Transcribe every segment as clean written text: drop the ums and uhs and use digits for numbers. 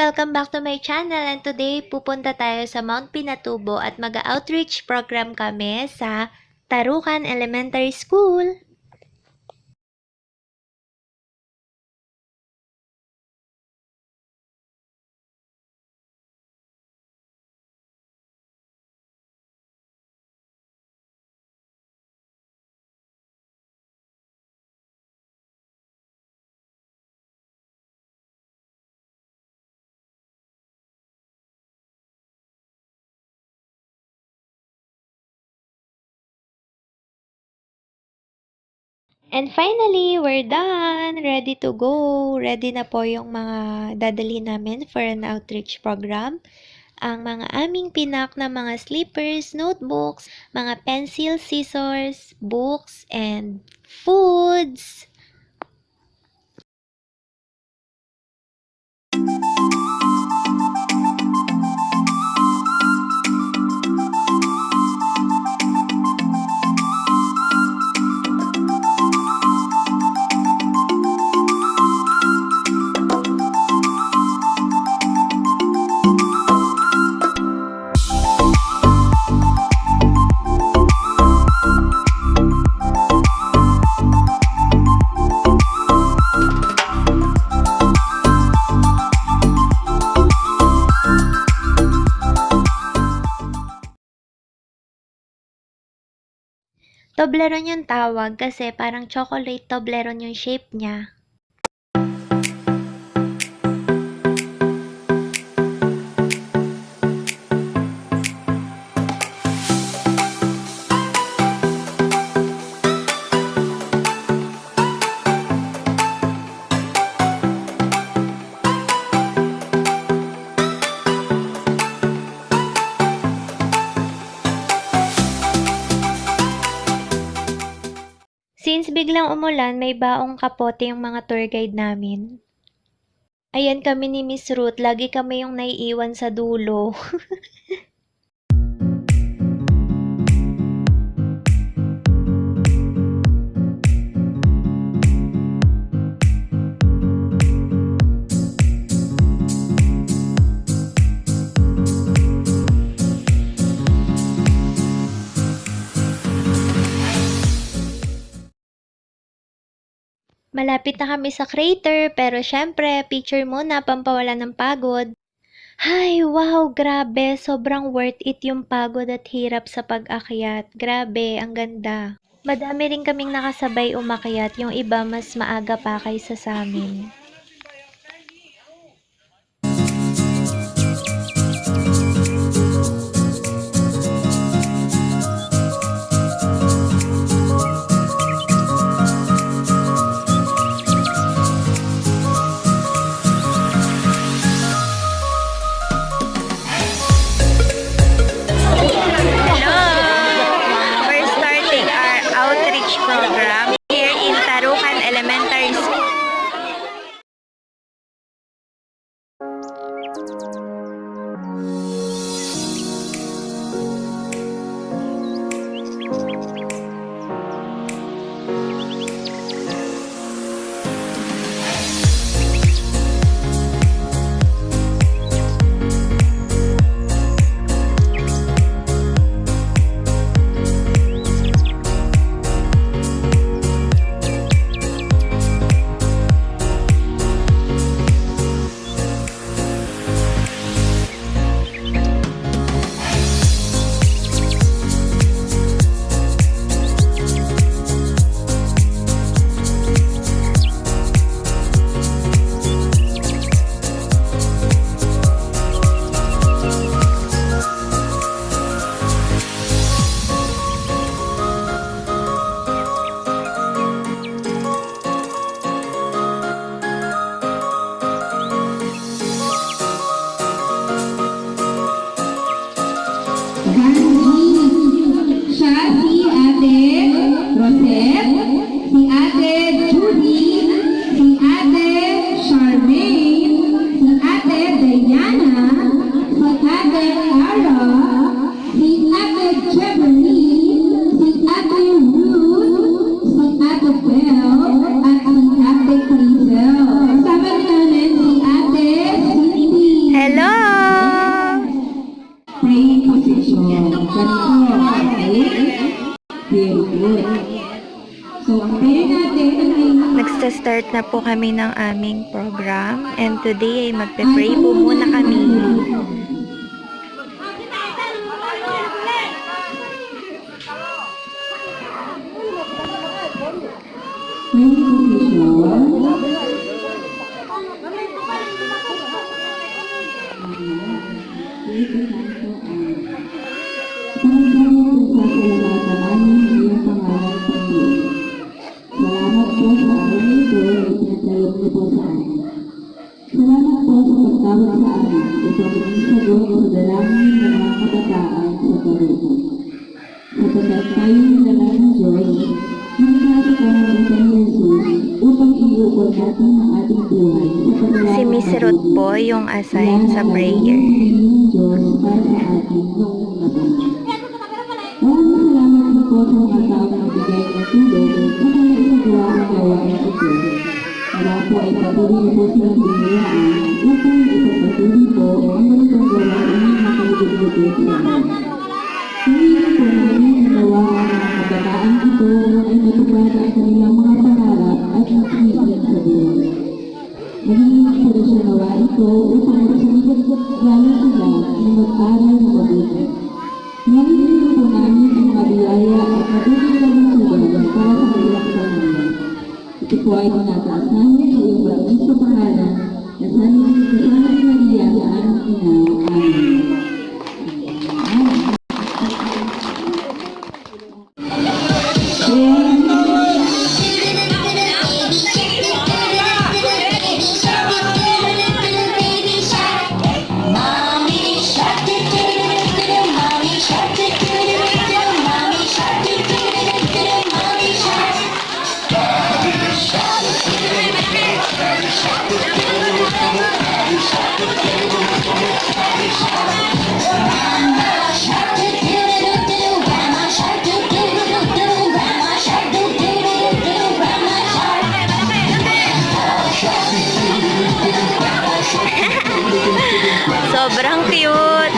Welcome back to my channel, and today pupunta tayo sa Mount Pinatubo at mag-outreach program kami sa Tarukan Elementary School. And finally, we're done! Ready to go! Ready na po yung mga dadalhin namin for an outreach program. Ang mga aming pinak na mga slippers, notebooks, mga pencil, scissors, books, and foods. Toblerone yung tawag kasi parang chocolate Toblerone yung shape niya. Since biglang umulan, may baong kapote yung mga tour guide namin. Ayan kami ni Miss Ruth, lagi kami yung naiiwan sa dulo. Malapit na kami sa crater, pero syempre, picture muna, pampawala ng pagod. Ay, wow, grabe, sobrang worth it yung pagod at hirap sa pag-akyat. Grabe, ang ganda. Madami rin kaming nakasabay umakyat, yung iba mas maaga pa kaysa sa amin. Program here in Tarukan Elementary School. ganito. Okay? Very good. So, ang pwede natin ay Nagsa-start na po kami ng aming program and today ay magpe-pray po muna kami. Salamat po sa araw nito na ipinagkaloob niyo po sa amin. Salamat po sa pagtawag sa amin upang maging sagot sa dalangin ng mga kabataan sa Baruto. Sapagkat tayo nilalang ng Diyos, nagkasa ka ng isang Jesus upang iukol natin ang ating buhay sa paglalakad Si Miss Ruth po yung assign sa prayer. ng Diyos para sa atin noong naban. Maraming salamat na po sa mga tao na nagbigay ng tulong na nagagawa ang gawain ito. Wala po ay patuloy po silang binayaan upang ipagpatuloy po ang ganitong gawain ng makalugod-lugod sa amin. Hindi po namin ginawa ang mga kabataan ito ay matupad ang kanilang mga pangarap at magsisigil sa buhay. Naging inspirasyon nawa ito upang magsisigil lalo sila na mag-aral na mabuti. Nangingin po namin ang mga biyaya at matuloy na magsugal para sa kanilang pamilya. Ito po ay tinataas namin sa iyong maraming sa pangalan na sana Maria na aming ina. Sobrang cute!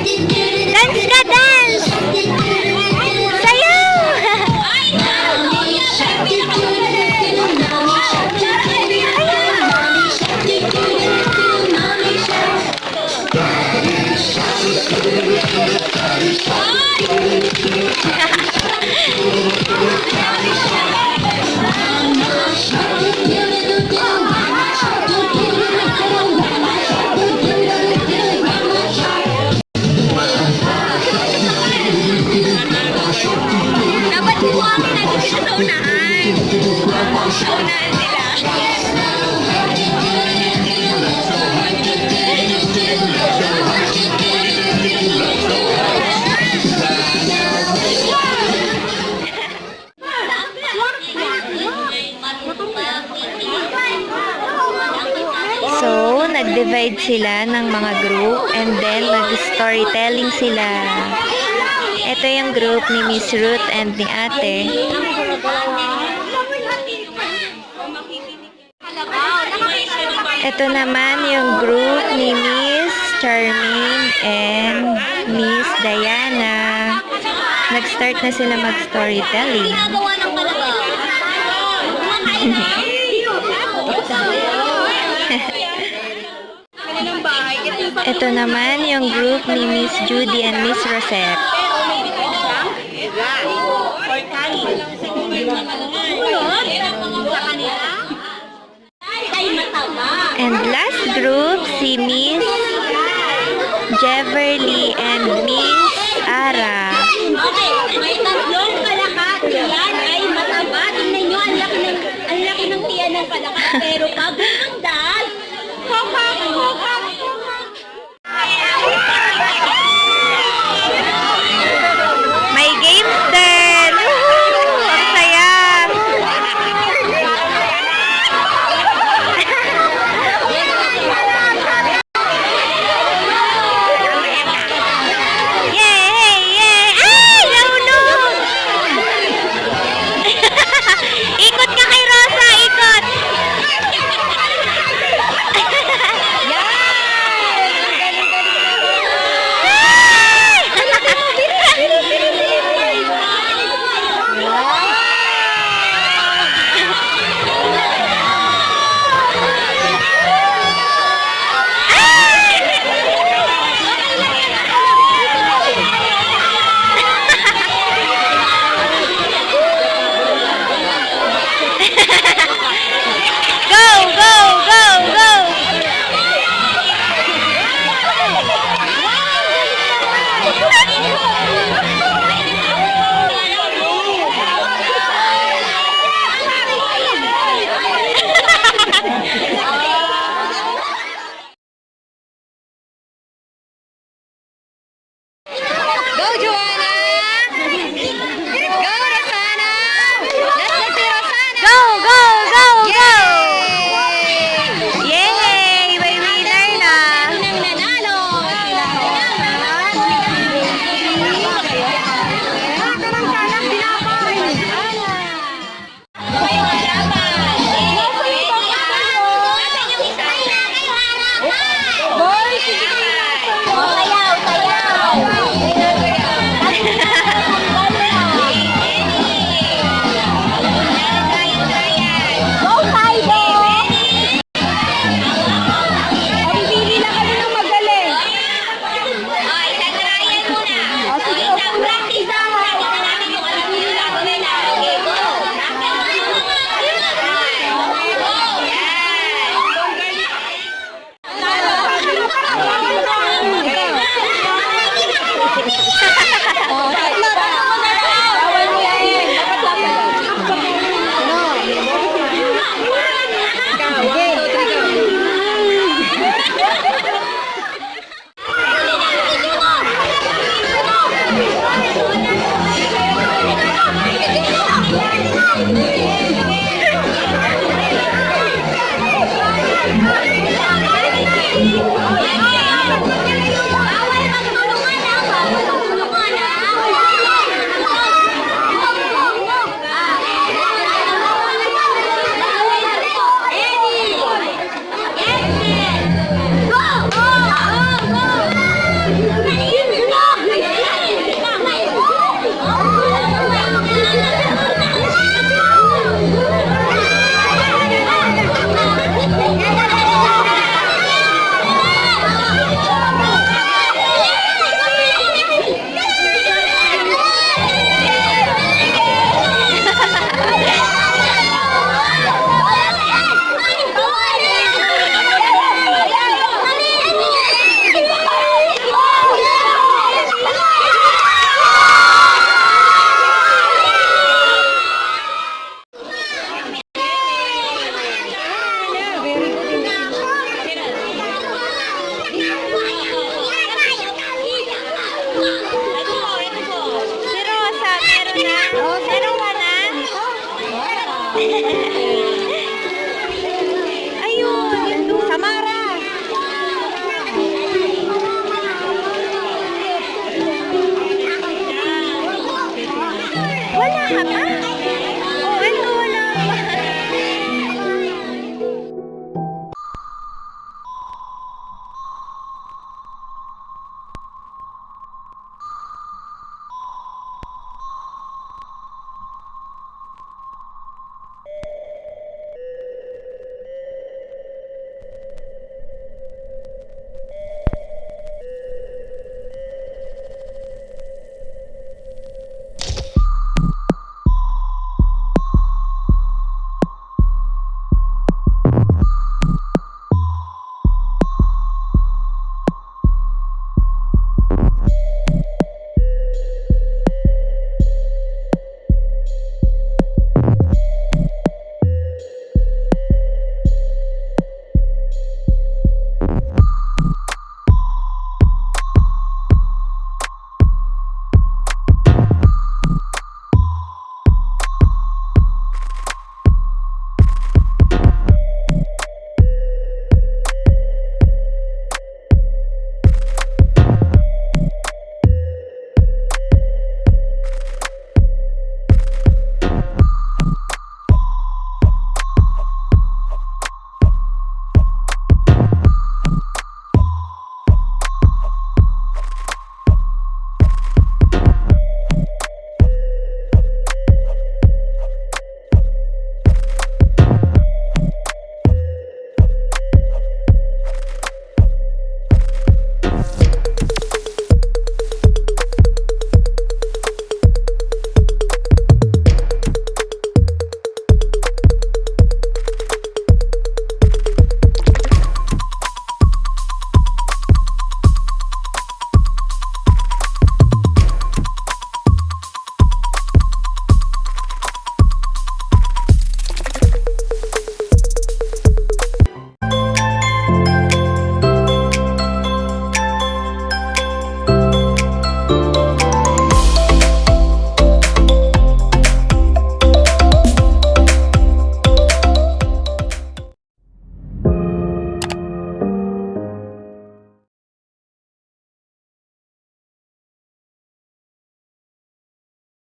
Dance ka, dance! Sayaw! Dapat po kami nandito sa unahan. Sa unahan nila. So, nag-divide sila ng mga group and then nag-storytelling sila. Ito yung group ni Miss Ruth and ni Ate. Ito naman yung group ni Miss Charmaine and Miss Diana. Nag-start na sila mag-storytelling. Ito naman yung group ni Miss Judy and Miss Rosette. And last group, si Miss Jeverly and Miss Ara. Okay, may tatlong palakad. Yan ay mataba. Tingnan nyo, ang laki ng tiyan ng palakad. Pero pa